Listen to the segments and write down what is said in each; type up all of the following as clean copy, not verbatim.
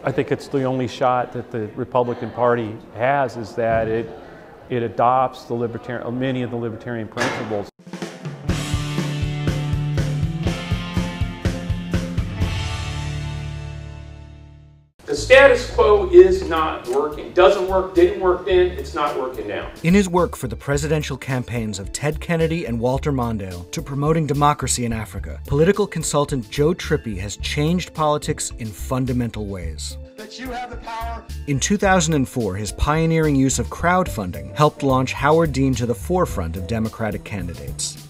I think it's the only shot that the Republican Party has, is that it adopts the many of the libertarian principles. The status quo is not working. Doesn't work, didn't work then, it's not working now. In his work for the presidential campaigns of Ted Kennedy and Walter Mondale to promoting democracy in Africa, political consultant Joe Trippi has changed politics in fundamental ways. That you have the power. In 2004, his pioneering use of crowdfunding helped launch Howard Dean to the forefront of Democratic candidates.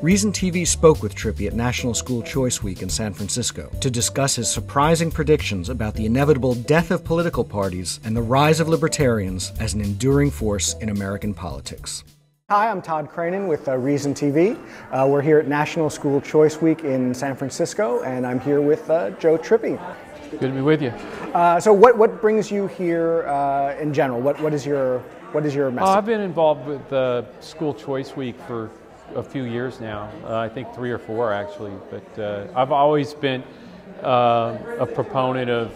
Reason TV spoke with Trippi at National School Choice Week in San Francisco to discuss his surprising predictions about the inevitable death of political parties and the rise of libertarians as an enduring force in American politics. Hi, I'm Todd Cranen with Reason TV. We're here at National School Choice Week in San Francisco, and I'm here with Joe Trippi. Good to be with you. So what brings you here in general? What is your message? I've been involved with School Choice Week for a few years now. I think 3 or 4 actually, but I've always been a proponent of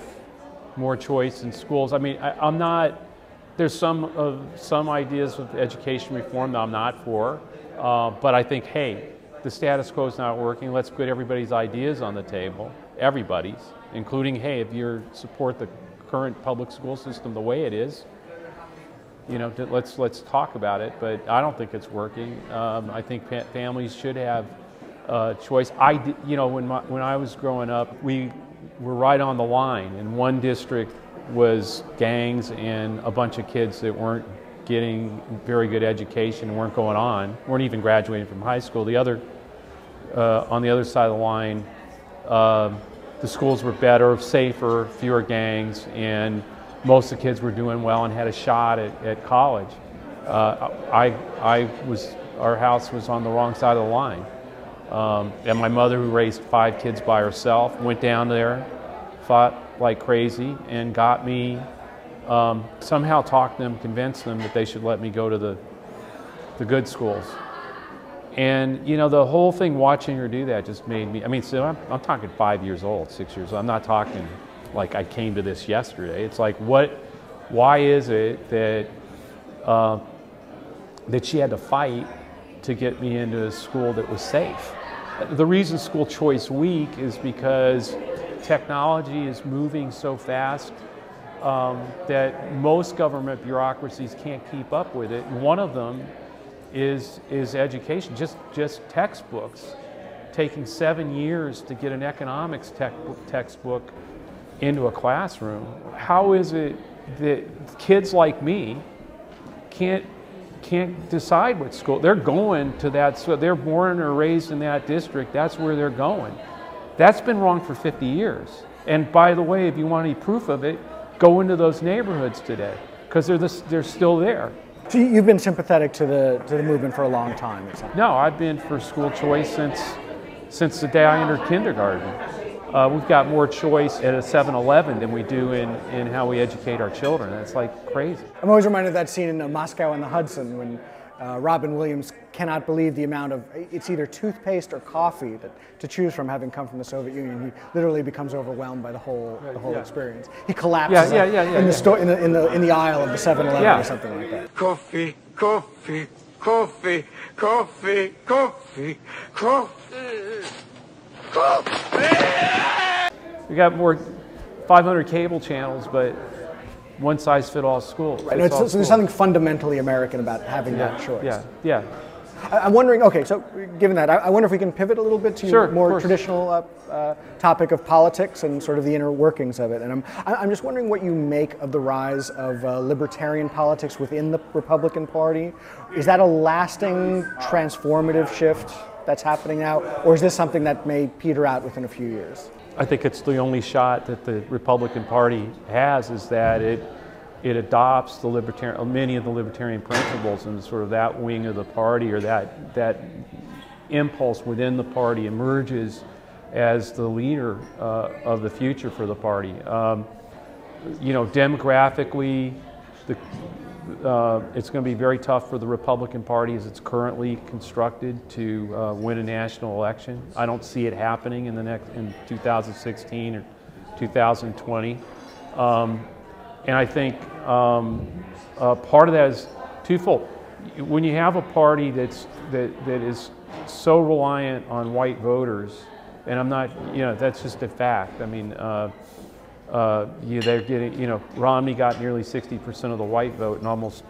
more choice in schools. I mean, I'm not. There's some ideas of education reform that I'm not for, but I think, hey, the status quo is not working. Let's put everybody's ideas on the table. Everybody's, including, hey, if you support the current public school system the way it is, you know, let's talk about it. But I don't think it's working. I think families should have choice. You know, when I was growing up, we were right on the line. In one district was gangs and a bunch of kids that weren't getting very good education, weren't even graduating from high school. The other, on the other side of the line, the schools were better, safer, fewer gangs, and most of the kids were doing well and had a shot at college. Our house was on the wrong side of the line. And my mother, who raised 5 kids by herself, went down there, fought like crazy, and got me, somehow talked them, convinced them that they should let me go to the good schools. And, you know, the whole thing, watching her do that, just made me, I mean, so I'm talking 5 years old, 6 years old. I'm not talking like I came to this yesterday. It's like, why is it that that she had to fight to get me into a school that was safe? The reason School Choice Week is because technology is moving so fast that most government bureaucracies can't keep up with it. And one of them is education, just textbooks. Taking 7 years to get an economics textbook into a classroom. How is it that kids like me can't decide what school they're going to? That, so they're born or raised in that district, that's where they're going. That's been wrong for 50 years. And by the way, if you want any proof of it, go into those neighborhoods today, because they're still there. So you've been sympathetic to the movement for a long time, it sounds. No, I've been for school choice since the day I entered kindergarten. We've got more choice at a 7-Eleven than we do in how we educate our children. It's like crazy. I'm always reminded of that scene in Moscow on the Hudson when Robin Williams cannot believe the amount of, it's either toothpaste or coffee to choose from, having come from the Soviet Union. He literally becomes overwhelmed by the whole experience. He collapses in the aisle of the 7-Eleven or something like that. Coffee, coffee, coffee, coffee, coffee, coffee, coffee. We got more 500 cable channels, but one size fit all school. Right. So there's something fundamentally American about having that choice. Yeah. I'm wondering, okay, so given that, I wonder if we can pivot a little bit to your more traditional topic of politics and sort of the inner workings of it. And I'm just wondering what you make of the rise of libertarian politics within the Republican Party. Is that a lasting, transformative shift that's happening now, or is this something that may peter out within a few years? I think it's the only shot that the Republican Party has, is that it adopts many of the libertarian principles, and sort of that wing of the party, or that impulse within the party, emerges as the leader of the future for the party. You know, demographically, it's going to be very tough for the Republican Party as it's currently constructed to win a national election. I don't see it happening in 2016 or 2020. And I think part of that is twofold. When you have a party that is so reliant on white voters, and I'm not, that's just a fact. I mean, they're getting, Romney got nearly 60% of the white vote and almost,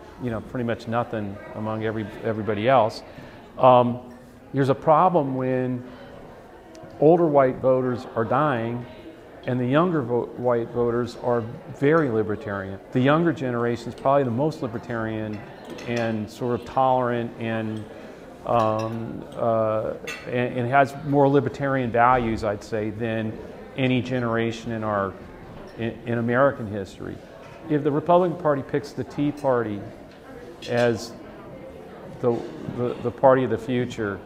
pretty much nothing among everybody else. There's a problem when older white voters are dying and the younger white voters are very libertarian. The younger generation is probably the most libertarian and sort of tolerant and has more libertarian values, I'd say, than any generation in American history. If the Republican Party picks the Tea Party as the party of the future,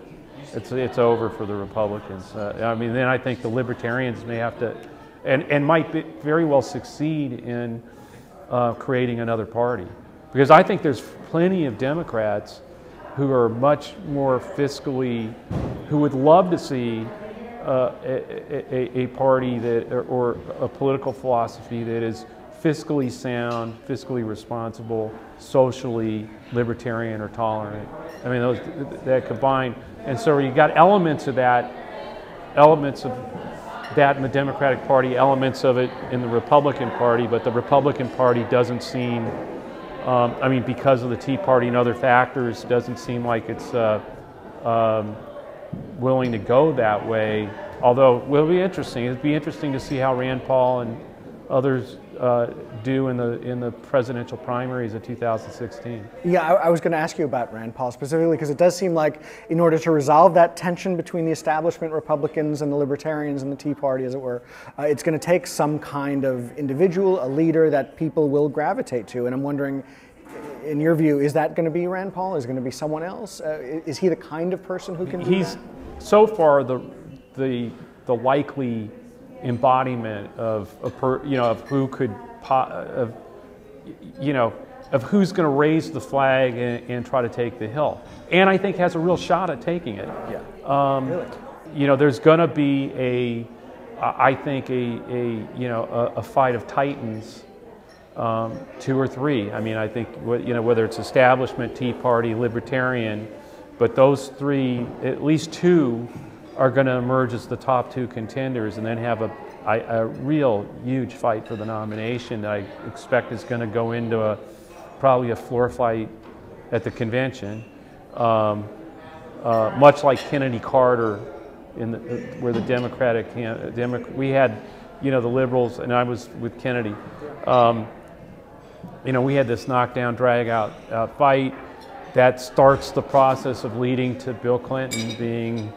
it's over for the Republicans. I mean, then I think the Libertarians may have to, and might very well succeed in creating another party. Because I think there's plenty of Democrats who are much more fiscally, who would love to see a party or a political philosophy that is fiscally sound, fiscally responsible, socially libertarian or tolerant. I mean, those that combine. And so you got elements of that in the Democratic Party, elements of it in the Republican Party, but the Republican Party doesn't seem, I mean, because of the Tea Party and other factors, doesn't seem like it's willing to go that way. Although it will be interesting. It'd be interesting to see how Rand Paul and others do in the presidential primaries of 2016. Yeah, I was going to ask you about Rand Paul specifically because it does seem like in order to resolve that tension between the establishment Republicans and the Libertarians and the Tea Party, as it were, it's going to take some kind of individual, a leader that people will gravitate to. And I'm wondering, in your view, is that going to be Rand Paul? Is it going to be someone else? Is he the kind of person who can do that? He's so far the likely embodiment of who could, of who's going to raise the flag and try to take the hill, and I think has a real shot at taking it. Yeah. Really? There's going to be I think a fight of titans, 2 or 3. I mean, I think whether it's establishment, Tea Party, Libertarian, but those 3, at least 2. Are going to emerge as the top 2 contenders, and then have a real huge fight for the nomination that I expect is going to go into probably a floor fight at the convention, much like Kennedy Carter where the Democratic we had the liberals, and I was with Kennedy. We had this knockdown, drag out fight that starts the process of leading to Bill Clinton being.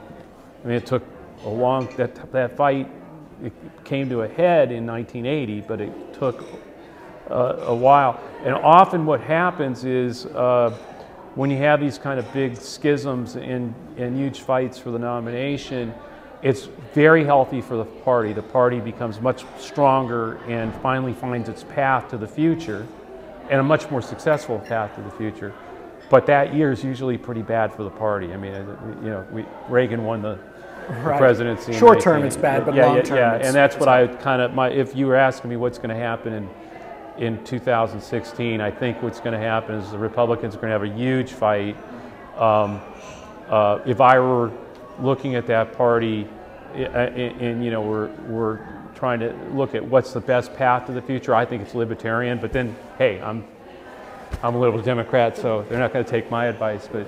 I mean, it took a long, that fight, it came to a head in 1980, but it took a while. And often what happens is when you have these kind of big schisms and huge fights for the nomination, it's very healthy for the party. The party becomes much stronger and finally finds its path to the future, and a much more successful path to the future. But that year is usually pretty bad for the party. I mean, Reagan won the presidency. Short term it's bad, but long term. Yeah, and that's what I kind of, if you were asking me what's going to happen in 2016, I think what's going to happen is the Republicans are going to have a huge fight. If I were looking at that party, and we're trying to look at what's the best path to the future, I think it's libertarian. But then, hey, I'm a liberal Democrat, so they're not going to take my advice. But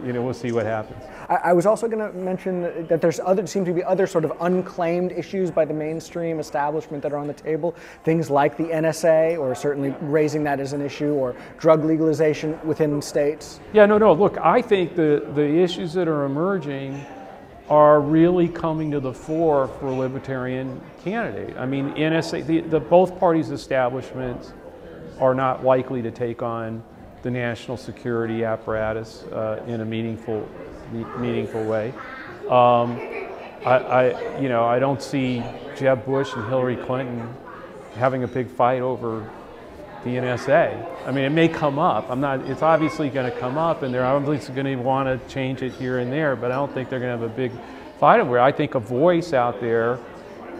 we'll see what happens. I was also going to mention that seem to be other sort of unclaimed issues by the mainstream establishment that are on the table. Things like the NSA, or certainly raising that as an issue, or drug legalization within states. Yeah, no. Look, I think the issues that are emerging are really coming to the fore for a libertarian candidate. I mean, NSA, both parties' establishments are not likely to take on the national security apparatus in a meaningful way. I don't see Jeb Bush and Hillary Clinton having a big fight over the NSA. I mean, it may come up. It's obviously going to come up, and they're obviously going to want to change it here and there, but I don't think they're going to have a big fight over it. I think a voice out there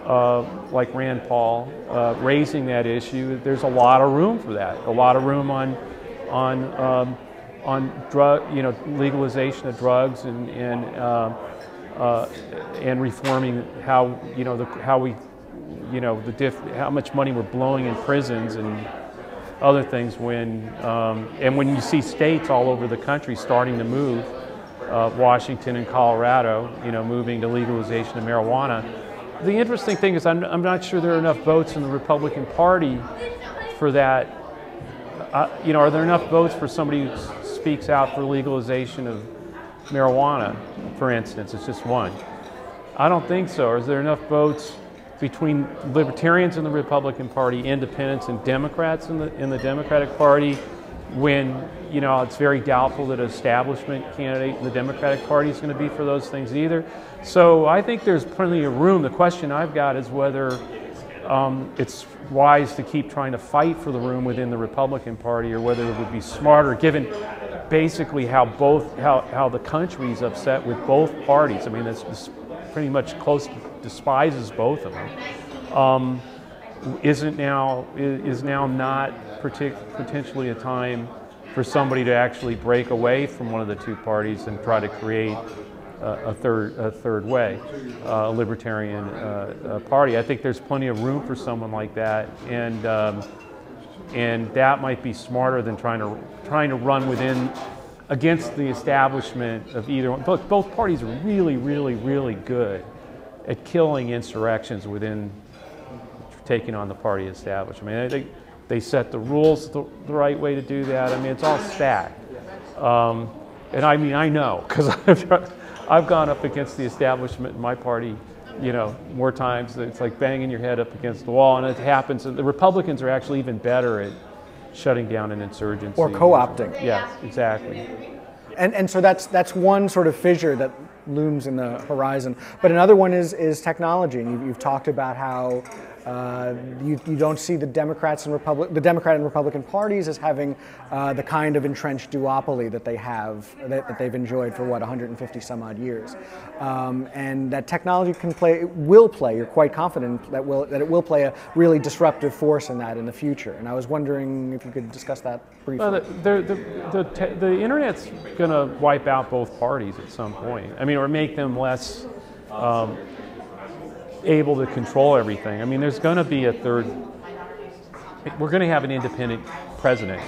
like Rand Paul, raising that issue, there's a lot of room for that. A lot of room on drug, legalization of drugs and reforming how how much money we're blowing in prisons and other things and when you see states all over the country starting to move, Washington and Colorado, moving to legalization of marijuana. The interesting thing is I'm not sure there are enough votes in the Republican Party for that. Are there enough votes for somebody who speaks out for legalization of marijuana, for instance? It's just one. I don't think so. Or is there enough votes between libertarians in the Republican Party, independents and Democrats in the Democratic Party, when it's very doubtful that an establishment candidate in the Democratic Party is going to be for those things either? So I think there's plenty of room. The question I've got is whether it's wise to keep trying to fight for the room within the Republican Party, or whether it would be smarter, given basically how the country is upset with both parties. I mean, it's pretty much close to despises both of them. Is now not potentially a time for somebody to actually break away from one of the two parties and try to create a third way, a libertarian party? I think there's plenty of room for someone like that, and that might be smarter than trying to run against the establishment of either one. Both parties are really, really, really good at killing insurrections within taking on the party establishment. I mean, I think they set the rules the right way to do that. I mean, it's all stacked. And I mean, I know, because I've gone up against the establishment in my party, more times. It's like banging your head up against the wall, and it happens. And the Republicans are actually even better at shutting down an insurgency. Or co-opting. Yeah, exactly. And so that's one sort of fissure that looms in the horizon. But another one is technology, and you've talked about how you don't see the Democrat and Republican parties as having the kind of entrenched duopoly that they have, that they've enjoyed for 150 some odd years, and that technology will play. You're quite confident that it will play a really disruptive force in that in the future. And I was wondering if you could discuss that briefly. Well, the internet's going to wipe out both parties at some point. I mean, or make them less able to control everything. I mean, there's going to be we're going to have an independent president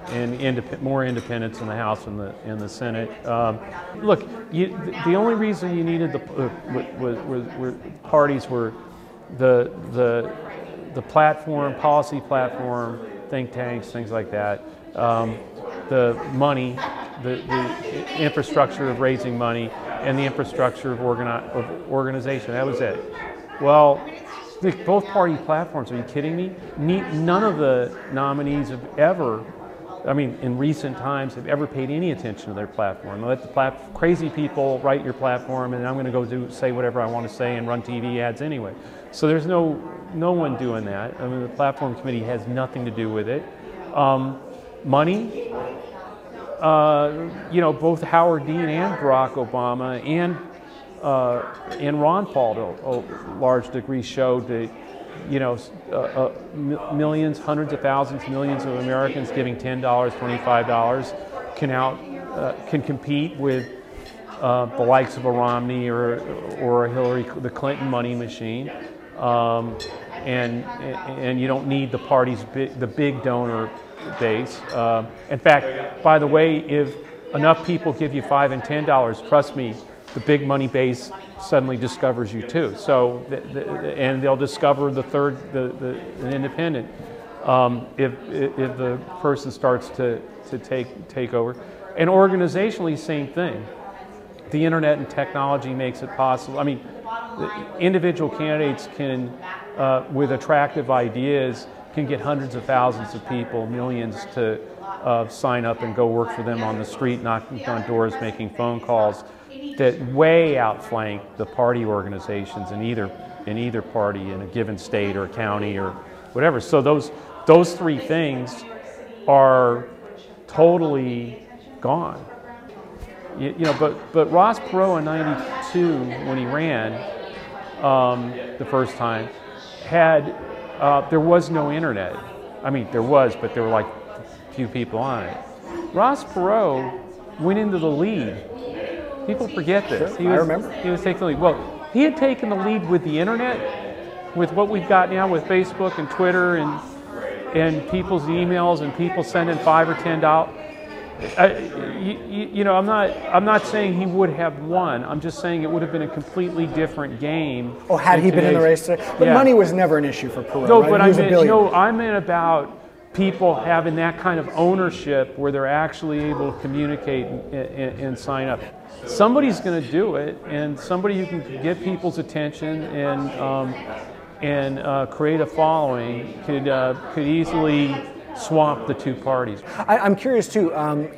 and more independents in the House and the Senate. Look, the only reason you needed parties were the platform, policy platform, think tanks, things like that, the money, the infrastructure of raising money, and the infrastructure of organization. That was it. Well, both party platforms, are you kidding me? None of the nominees have ever, in recent times, have ever paid any attention to their platform. They let the crazy people write your platform, and I'm going to go say whatever I want to say and run TV ads anyway. So there's no one doing that. I mean, the platform committee has nothing to do with it. Money. Both Howard Dean and Barack Obama and Ron Paul, to a large degree, showed that millions, hundreds of thousands, millions of Americans giving $10, $25 can compete with the likes of a Romney or a Hillary, the Clinton money machine, and you don't need the big donor base. In fact, by the way, if enough people give you $5 and $10, trust me, the big money base suddenly discovers you too. So, and they'll discover an independent if the person starts to take over. And organizationally, same thing. The internet and technology makes it possible. I mean, individual candidates can, with attractive ideas, can get hundreds of thousands of people, millions, to sign up and go work for them on the street, knocking on doors, making phone calls, that way outflank the party organizations in either party in a given state or county or whatever. So those three things are totally gone. But Ross Perot in '92, when he ran, the first time, there was no internet. I mean, there was, but there were like a few people on it. Ross Perot went into the lead. People forget this. Sure, I remember. He was taking the lead. Well, he had taken the lead with the internet, with what we've got now with Facebook and Twitter and people's emails and people sending $5 or $10. You know, I'm not saying he would have won. I'm just saying it would have been a completely different game. Oh, had he been in the race today? But money was never an issue for Perot. No, right? but I meant about people having that kind of ownership where they're actually able to communicate and sign up. Somebody's going to do it, and somebody who can get people's attention and create a following could easily swamp the two parties. I'm curious too,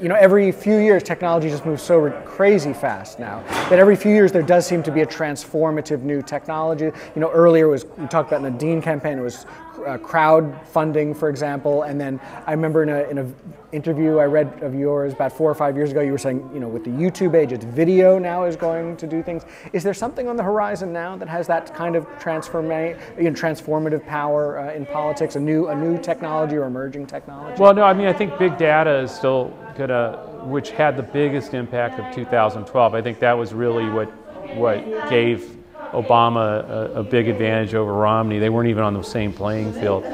you know, every few years technology just moves so crazy fast now that every few years there does seem to be a transformative new technology. You know, earlier we talked about in the Dean campaign, it was crowdfunding, for example, and then I remember in an interview I read of yours about 4 or 5 years ago, you were saying, you know, with the YouTube age, it's video now is going to do things. Is there something on the horizon now that has that kind of transformative power in politics, a new technology or emerging technology? Well, no, I mean, I think big data is still which had the biggest impact of 2012. I think that was really what gave Obama a big advantage over Romney. They weren't even on the same playing field.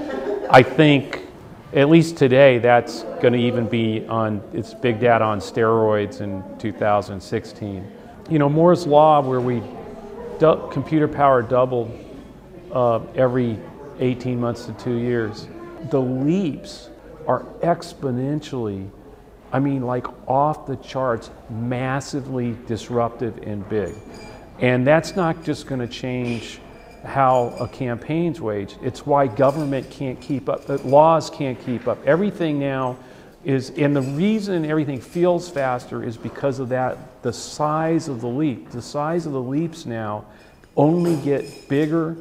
I think, at least today, that's going to even be it's big data on steroids in 2016. You know, Moore's Law, where computer power doubled every 18 months to 2 years. The leaps are exponentially, I mean, like off the charts, massively disruptive and big. And that's not just going to change how a campaign's waged. It's why government can't keep up, that laws can't keep up. Everything now is, and the reason everything feels faster is because of that, the size of the leap. The size of the leaps now only get bigger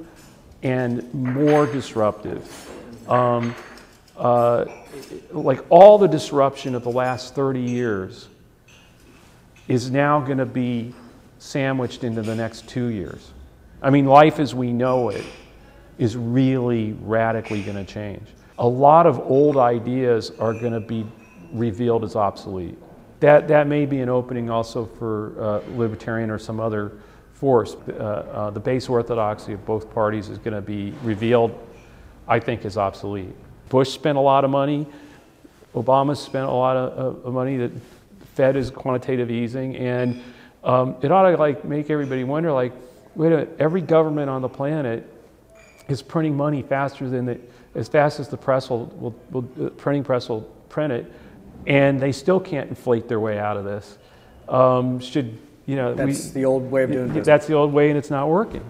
and more disruptive. Like all the disruption of the last 30 years is now going to be sandwiched into the next 2 years. I mean, life as we know it is really radically going to change. A lot of old ideas are going to be revealed as obsolete. That may be an opening also for libertarian or some other force. The base orthodoxy of both parties is going to be revealed, I think, as obsolete. Bush spent a lot of money. Obama spent a lot of money. The Fed is quantitative easing, and it ought to like make everybody wonder, like, wait a minute, every government on the planet is printing money faster than as fast as the printing press will print it, and they still can't inflate their way out of this. That's the old way of doing business. That's the old way, and it's not working.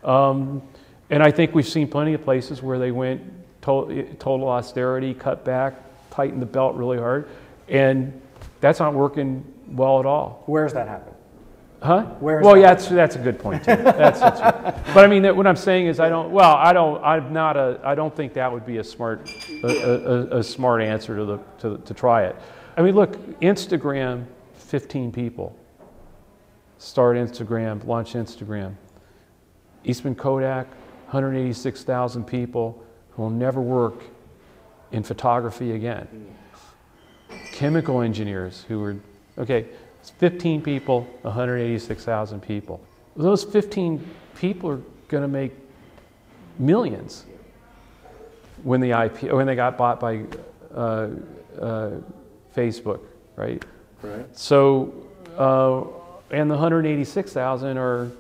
And I think we've seen plenty of places where they went total austerity, cut back, tightened the belt really hard, and that's not working well at all. Where's that happened? Huh? Well, yeah, that's a good point too. But I mean, what I'm saying is, I don't think that would be a smart answer to try it. I mean, look, Instagram, 15 people. Start Instagram, launch Instagram. Eastman Kodak, 186,000 people who will never work in photography again. Chemical engineers who were, okay, it's 15 people, 186,000 people. Those 15 people are going to make millions when they got bought by Facebook, right? Right. So, and the 186,000 are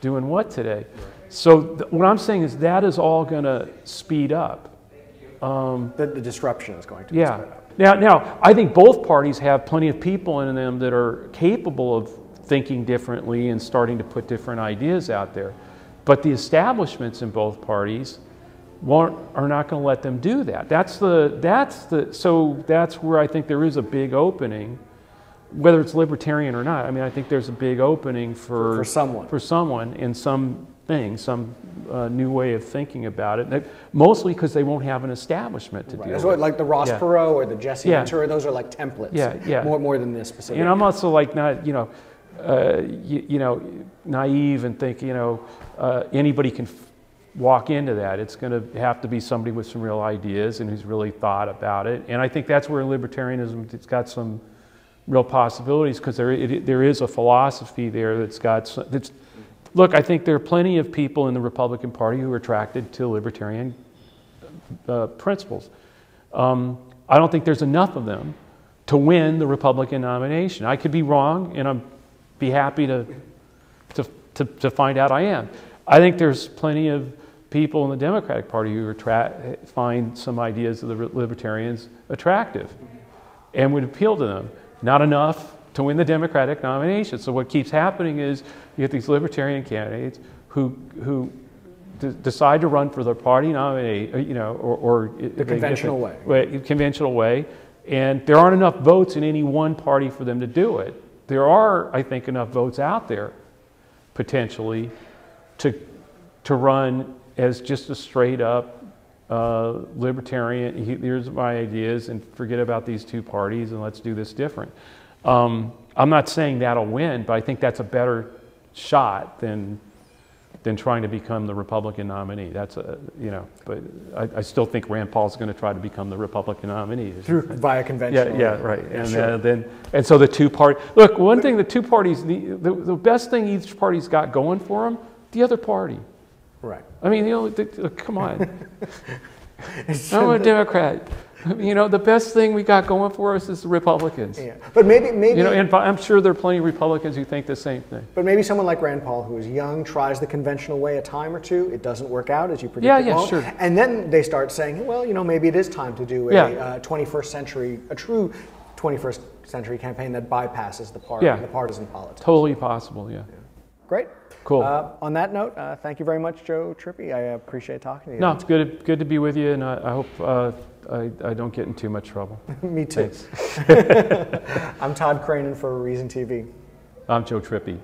doing what today? Right. So what I'm saying is that is all going to speed up. The disruption is going to speed up. Now, I think both parties have plenty of people in them that are capable of thinking differently and starting to put different ideas out there. But the establishments in both parties are not going to let them do that. So that's where I think there is a big opening, whether it's libertarian or not. I mean, I think there's a big opening for someone in some new way of thinking about it. Mostly because they won't have an establishment to deal with. Like the Ross Perot or the Jesse Ventura, those are like templates. More than this specific. And I'm also like you know, naive and think, you know, anybody can walk into that. It's going to have to be somebody with some real ideas and who's really thought about it. And I think that's where libertarianism, it's got some real possibilities, because there is a philosophy there that's got some, look, I think there are plenty of people in the Republican Party who are attracted to libertarian principles. I don't think there's enough of them to win the Republican nomination. I could be wrong, and I'd be happy to find out I am. I think there's plenty of people in the Democratic Party who find some ideas of the libertarians attractive and would appeal to them. Not enough to win the Democratic nomination. So what keeps happening is you get these libertarian candidates who decide to run for their party nominee, you know, or the conventional way. Conventional way, and there aren't enough votes in any one party for them to do it. There are, I think, enough votes out there, potentially, to run as just a straight up libertarian, here's my ideas, and forget about these two parties, and let's do this different. I'm not saying that'll win, but I think that's a better shot than trying to become the Republican nominee. That's you know, but I still think Rand Paul's going to try to become the Republican nominee via conventional. Yeah, right. And sure. And so the two parties. Look, one thing the two parties, the best thing each party's got going for them, the other party. Right. I mean, you know, come on. I'm a Democrat. You know, the best thing we got going for us is the Republicans. Yeah. But maybe you know, and I'm sure there are plenty of Republicans who think the same thing. But maybe someone like Rand Paul, who is young, tries the conventional way a time or two. It doesn't work out as you predict. Yeah, sure. And then they start saying, well, you know, maybe it is time to do a 21st century, a true 21st century campaign that bypasses the partisan politics. Totally possible. Yeah. Great. Cool. On that note, thank you very much, Joe Trippi. I appreciate talking to you. No, it's good to be with you, and I hope I don't get in too much trouble. Me too. I'm Todd Cranen for Reason TV. I'm Joe Trippi.